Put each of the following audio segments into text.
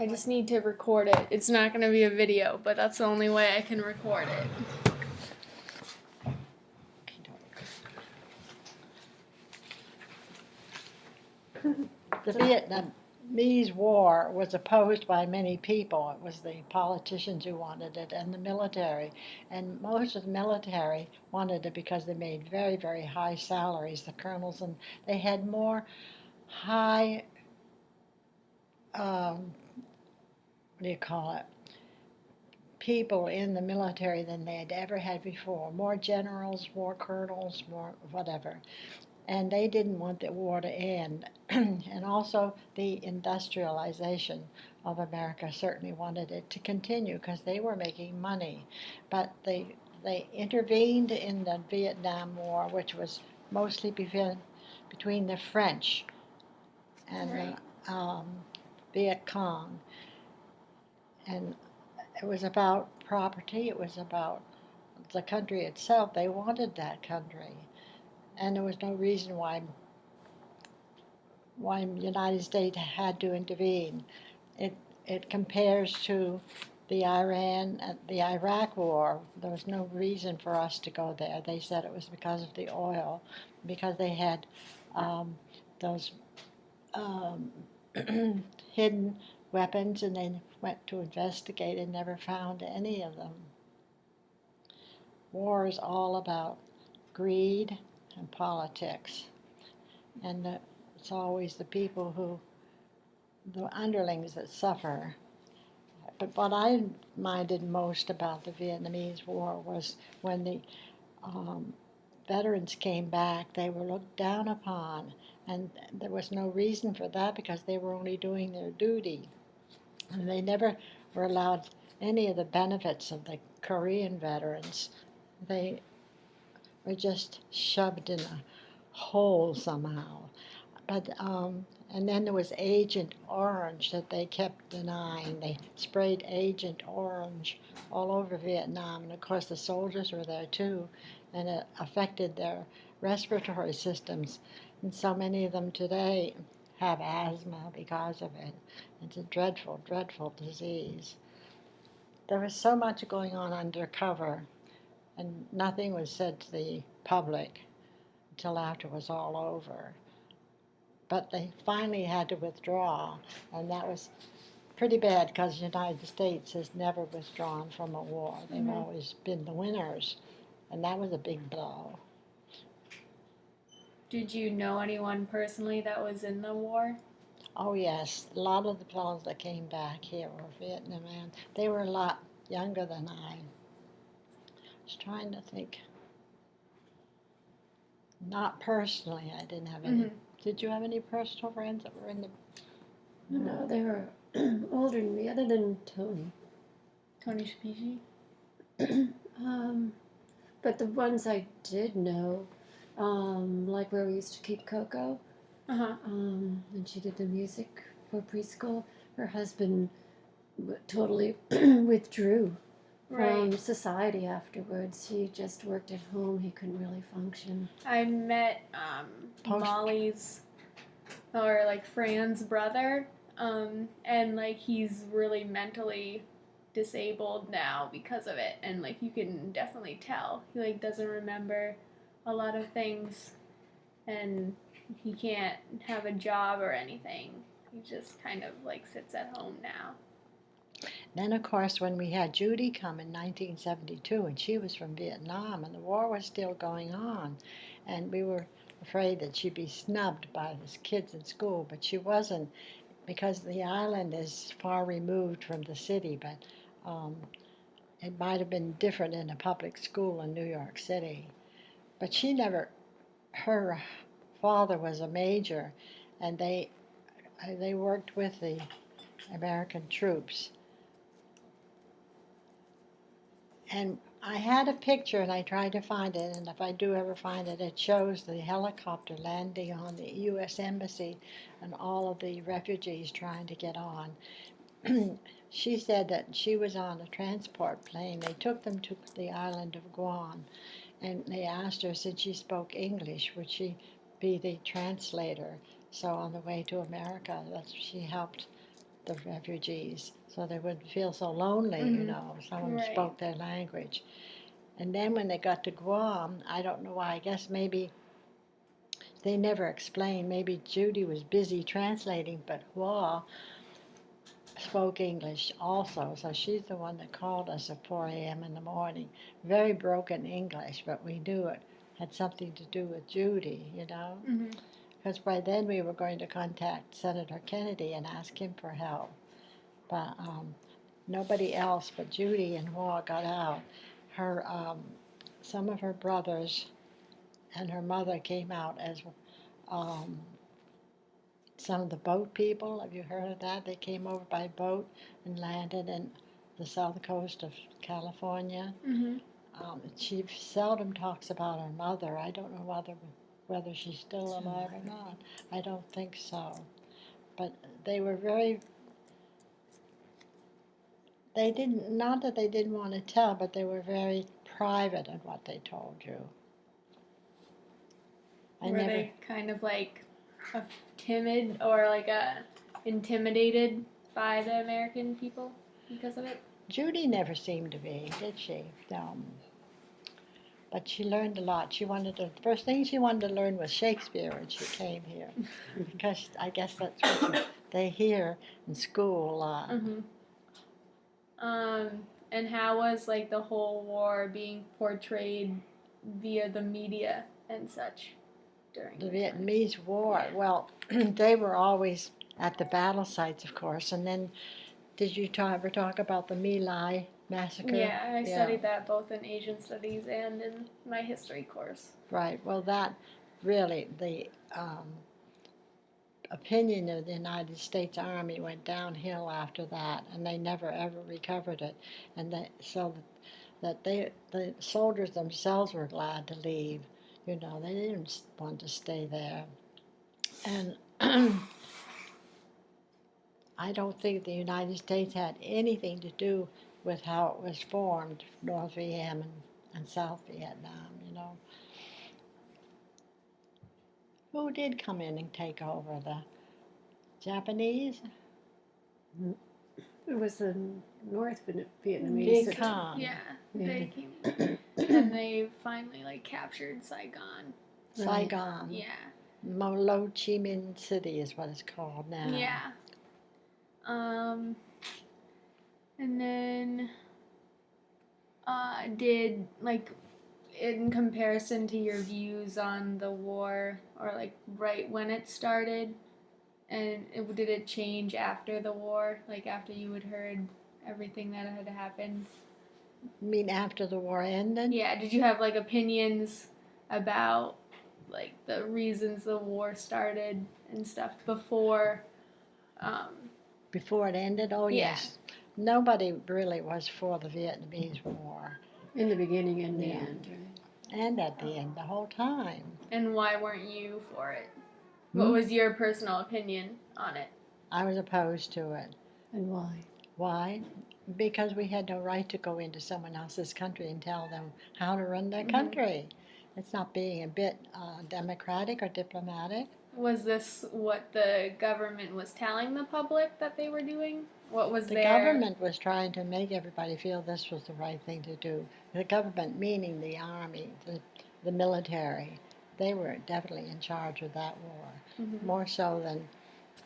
I just need to record it. It's not going to be a video, but that's the only way I can record it. The Vietnamese War was opposed by many people. It was the politicians who wanted it and the military. And most of the military wanted it because they made very, very high salaries, the colonels, and they had more high, what do you call it, people in the military than they had ever had before. More generals, more colonels, more whatever. And they didn't want the war to end. And also the industrialization of America certainly wanted it to continue because they were making money. But they intervened in the Vietnam War, which was mostly between the French and Right. the Viet Cong. And it was about property, it was about the country itself. They wanted that country. And there was no reason why the United States had to intervene. It compares to the Iraq War. There was no reason for us to go there. They said it was because of the oil, because they had those hidden weapons, and they went to investigate and never found any of them. War is all about greed and politics, and it's always the people the underlings that suffer. But what I minded most about the Vietnamese War was when the veterans came back, they were looked down upon, and there was no reason for that because they were only doing their duty. And they never were allowed any of the benefits of the Korean veterans. They were just shoved in a hole somehow. But and then there was Agent Orange that they kept denying. They sprayed Agent Orange all over Vietnam, and of course the soldiers were there too, and it affected their respiratory systems. And so many of them today have asthma because of it. It's a dreadful, dreadful disease. There was so much going on undercover, and nothing was said to the public until after it was all over. But they finally had to withdraw, and that was pretty bad because the United States has never withdrawn from a war. They've always been the winners, and that was a big blow. Did you know anyone personally that was in the war? Oh yes, a lot of the fellows that came back here were Vietnamese. They were a lot younger than I. Was trying to think. Not personally, I didn't have any. Did you have any personal friends that were in the? No, they were older than me, other than Tony. Tony Shapishi? But the ones I did know, like where we used to keep Coco, and she did the music for preschool. Her husband totally withdrew from society afterwards. He just worked at home. He couldn't really function. I met Molly's, or like Fran's brother, and like he's really mentally disabled now because of it, and like you can definitely tell he like doesn't remember a lot of things, and he can't have a job or anything. He just kind of like sits at home now. Then, of course, when we had Judy come in 1972, and she was from Vietnam, and the war was still going on, and we were afraid that she'd be snubbed by the kids in school, but she wasn't, because the island is far removed from the city, but it might have been different in a public school in New York City. But she never, her father was a major, and they worked with the American troops. And I had a picture, and I tried to find it, and if I do ever find it, it shows the helicopter landing on the U.S. Embassy and all of the refugees trying to get on. She said that she was on a transport plane. They took them to the island of Guam, and they asked her, since she spoke English, would she be the translator? So on the way to America, she helped the refugees, so they wouldn't feel so lonely, you Mhm. know, someone Right. spoke their language. And then when they got to Guam, I don't know why, I guess maybe they never explained. Maybe Judy was busy translating, but Hua spoke English also, so she's the one that called us at 4 a.m. in the morning. Very broken English, but we knew it had something to do with Judy, you know? Mhm. Because by then we were going to contact Senator Kennedy and ask him for help. But nobody else but Judy and Hua got out. Her, some of her brothers and her mother came out as um, some of the boat people. Have you heard of that? They came over by boat and landed in the south coast of California. Mhm. She seldom talks about her mother. I don't know whether she's still alive or not. I don't think so. But they were very. They didn't. Not that they didn't want to tell, but they were very private in what they told you. Were they kind of like timid or like intimidated by the American people because of it? Judy never seemed to be, did she? But she learned a lot. The first thing she wanted to learn was Shakespeare when she came here, because I guess that's what they hear in school a lot. Mhm. And how was like the whole war being portrayed via the media and such during The time? Vietnamese War, Yeah. well, they were always at the battle sites, of course. And then, did you ever talk about the My Lai massacre? Yeah, I studied that both in Asian studies and in my history course. Right. Well, that really, the opinion of the United States Army went downhill after that, and they never ever recovered it. And the soldiers themselves were glad to leave. You know, they didn't want to stay there. And I don't think the United States had anything to do with how it was formed, North Vietnam and South Vietnam, you know. Who did come in and take over? The Japanese? It was the North Viet Vietnamese. Cong. Yeah, Yeah. they came and they finally like captured Saigon. Saigon. Yeah. Ho Chi Minh City is what it's called now. Yeah. And then did like in comparison to your views on the war or like right when it started and did it change after the war, like after you had heard everything that had happened? You mean after the war ended? Yeah, did you have like opinions about like the reasons the war started and stuff before Before it ended? Oh, Yeah. yes. Nobody really was for the Vietnamese War. In the beginning and the Yeah. end, right? And at the end, the whole time. and why weren't you for it? What Hmm? was your personal opinion on it? I was opposed to it. And why? Why? Because we had no right to go into someone else's country and tell them how to run their Mhm. country. It's not being a bit democratic or diplomatic. Was this what the government was telling the public that they were doing? What was The their government was trying to make everybody feel this was the right thing to do. The government, meaning the army, the military, they were definitely in charge of that war. Mhm. More so than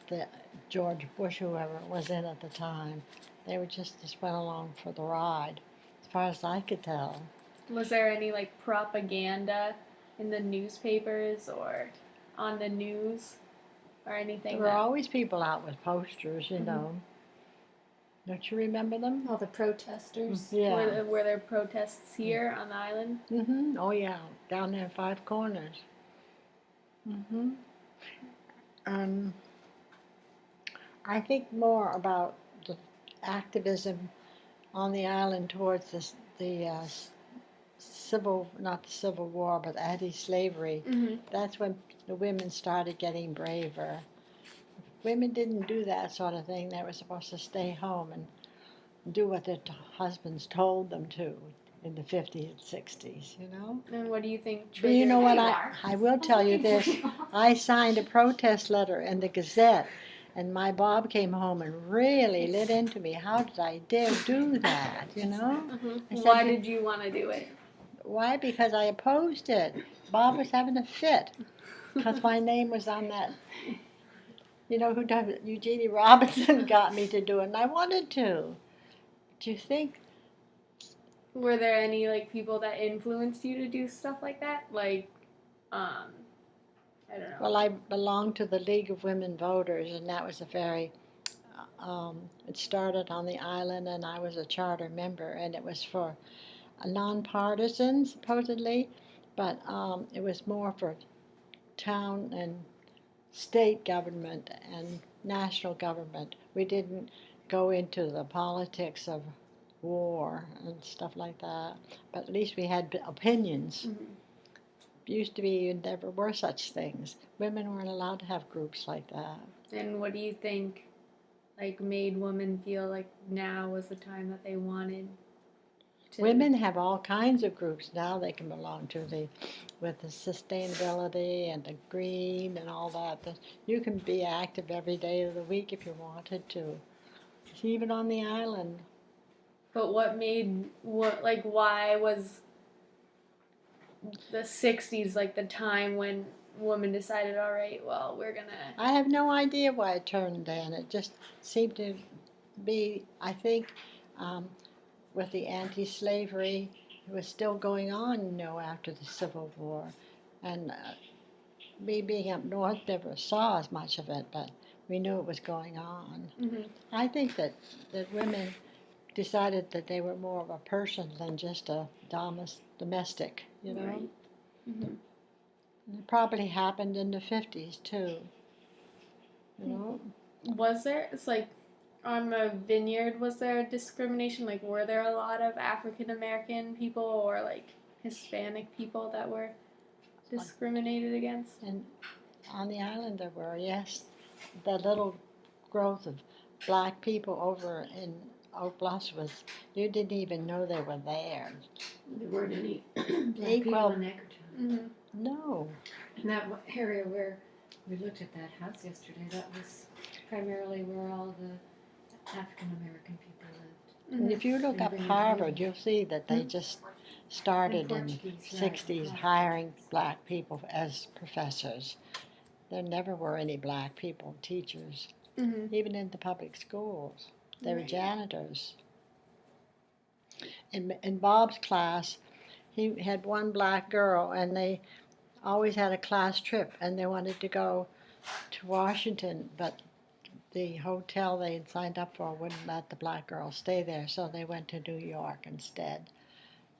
the George Bush, whoever was in at the time. They were just went along for the ride, as far as I could tell. Was there any like propaganda in the newspapers or on the news or anything? There were always people out with posters, you Mhm. know. Don't you remember them? All the protesters. Yeah. Were there protests here on the island? Mm-hmm. Oh, yeah. Down there in Five Corners. Mm-hmm. I think more about the activism on the island towards not the Civil War, but anti-slavery. Mm-hmm. That's when the women started getting braver. Women didn't do that sort of thing. They were supposed to stay home and do what their husbands told them to in the 50s and 60s, you know? And what do you think? But you know what, triggered- I will tell you this. I signed a protest letter in the Gazette, And my Bob came home and really lit into me. How did I dare do that, you know? I said, Why did you want to do it? Why? Because I opposed it. Bob was having a fit because my name was on that. You know who does it? Eugenie Robinson got me to do it, and I wanted to. Do you think? Were there any like people that influenced you to do stuff like that? Like, I don't know. Well, I belonged to the League of Women Voters, and that was a very. It started on the island, and I was a charter member, and it was for nonpartisan, supposedly, but it was more for town and state government and national government. We didn't go into the politics of war and stuff like that, but at least we had opinions. Mm-hmm. Used to be there were such things. Women weren't allowed to have groups like that. And what do you think, like, made women feel like now was the time that they wanted to? Women have all kinds of groups now they can belong to, with the sustainability and the green and all that. You can be active every day of the week if you wanted to, even on the island. But why was the 60s like the time when women decided, all right, well, we're gonna. I have no idea why it turned then. It just seemed to be, I think, with the anti-slavery, it was still going on, after the Civil War. And me being up north never saw as much of it, but we knew it was going on. Mm-hmm. I think that women decided that they were more of a person than just a domestic, Right. Mm-hmm. And it probably happened in the 50s too, Was there? It's like on the vineyard. Was there discrimination? Like, were there a lot of African American people or like Hispanic people that were discriminated against? And on the island there were, yes, the little growth of black people over in Oak Bluffs you didn't even know they were there. There weren't any black Equal. people in Neckertown. Mm-hmm. No. In that area where we looked at that house yesterday, that was primarily where all the African American people lived. And if you look up Harvard, you'll see that they just started in the Portuguese, right. 60s hiring black people as professors. There never were any black people teachers, Mm-hmm. even in the public schools. They were Right. janitors. In Bob's class, he had one black girl, and they always had a class trip, and they wanted to go to Washington, but the hotel they had signed up for wouldn't let the black girl stay there, so they went to New York instead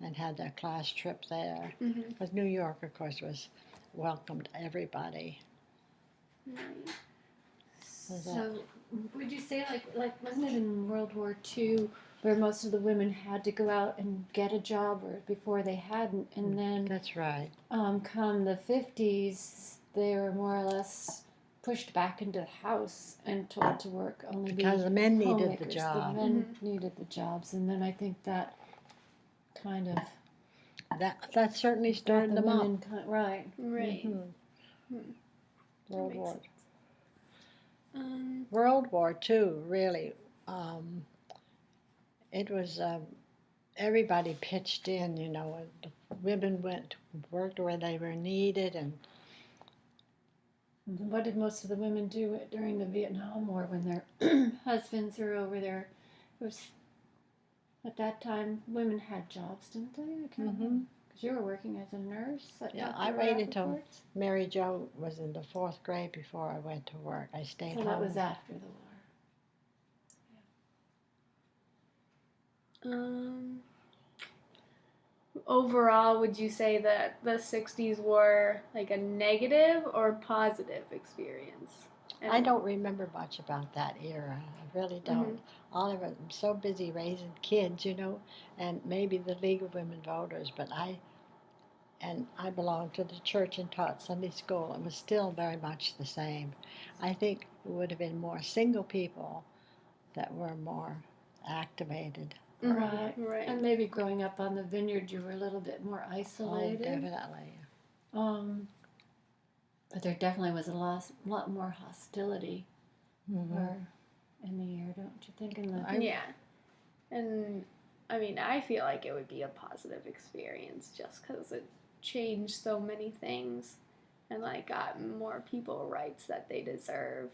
and had their class trip there. Mm-hmm. Because New York, of course, welcomed everybody. Right. So, would you say like wasn't it in World War II where most of the women had to go out and get a job, or before they hadn't, and then That's right. come the 50s, they were more or less pushed back into the house and told to work only Because the men needed the homemakers. job. The men needed the jobs, and then I think that kind of That certainly got stirred the them up. women right. Right. World makes War. sense. World War II, really, it was everybody pitched in. And the women worked where they were needed, and What did most of the women do during the Vietnam War when their husbands were over there? It was at that time women had jobs, didn't they? Because you were working as a nurse. Yeah, I waited till Mary Jo was in the 4th grade before I went to work. I stayed So home. that was after the war. Overall, would you say that the 60s were like a negative or positive experience? I don't remember much about that era. I really don't. All of it, I'm so busy raising kids, and maybe the League of Women Voters, but I belonged to the church and taught Sunday school. It was still very much the same. I think it would have been more single people that were more activated. Right. Right. And maybe growing up on the vineyard, you were a little bit more isolated. Oh, definitely. But there definitely was a lot more hostility are in the air, don't you think? In the Yeah. And I mean, I feel like it would be a positive experience just because it changed so many things and like got more people rights that they deserve.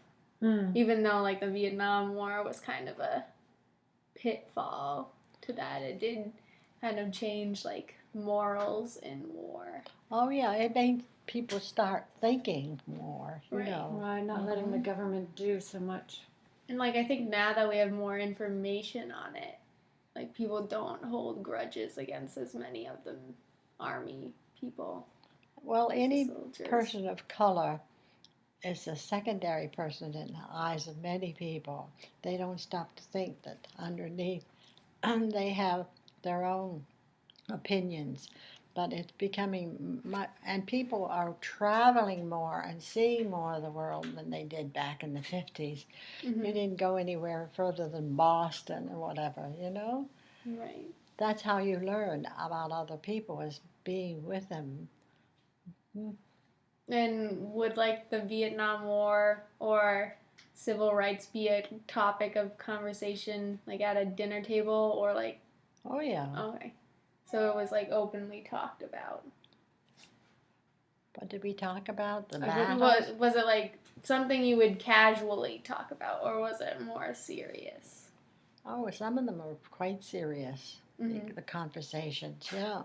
Even though like the Vietnam War was kind of a pitfall to that, it did kind of change like morals in war. Oh yeah, it made people start thinking more, you Right. know. Right, not letting the government do so much. And like I think now that we have more information on it, like people don't hold grudges against as many of the army people. Well, the any soldiers. person of color is a secondary person in the eyes of many people. They don't stop to think that underneath they have their own opinions. But it's becoming and people are traveling more and seeing more of the world than they did back in the 50s. Mm-hmm. You didn't go anywhere further than Boston or whatever, you know? Right. That's how you learn about other people, is being with them. And would like the Vietnam War or civil rights be a topic of conversation like at a dinner table or like Oh yeah. okay. So it was like openly talked about. What did we talk about? The Was it like something you would casually talk about or was it more serious? Oh, some of them were quite serious. Mm-hmm. The conversations, yeah.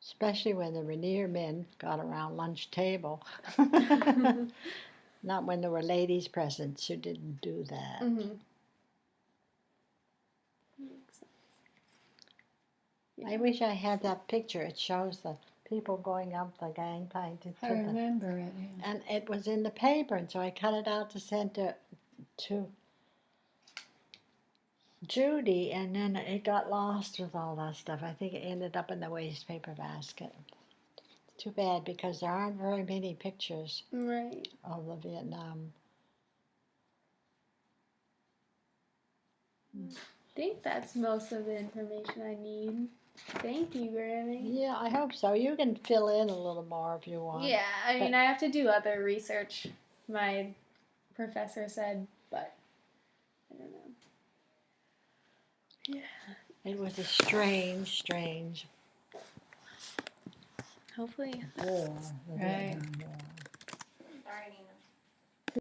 Especially when the Rainier men got around lunch table. Not when there were ladies present who didn't do that. Mm-hmm. Makes sense. Yeah. I wish I had that picture. It shows the people going up the gangplank I remember it. Yeah. and it was in the paper, and so I cut it out to send it to Judy, and then it got lost with all that stuff. I think it ended up in the waste paper basket. Too bad, because there aren't very many pictures Right. of the Vietnam. I think that's most of the information I need. Thank you, Grammy. Yeah, I hope so. You can fill in a little more if you want. Yeah, I mean, I have to do other research, my professor said, but I don't know. Yeah. It was a strange Hopefully. war, the Right. Vietnam War.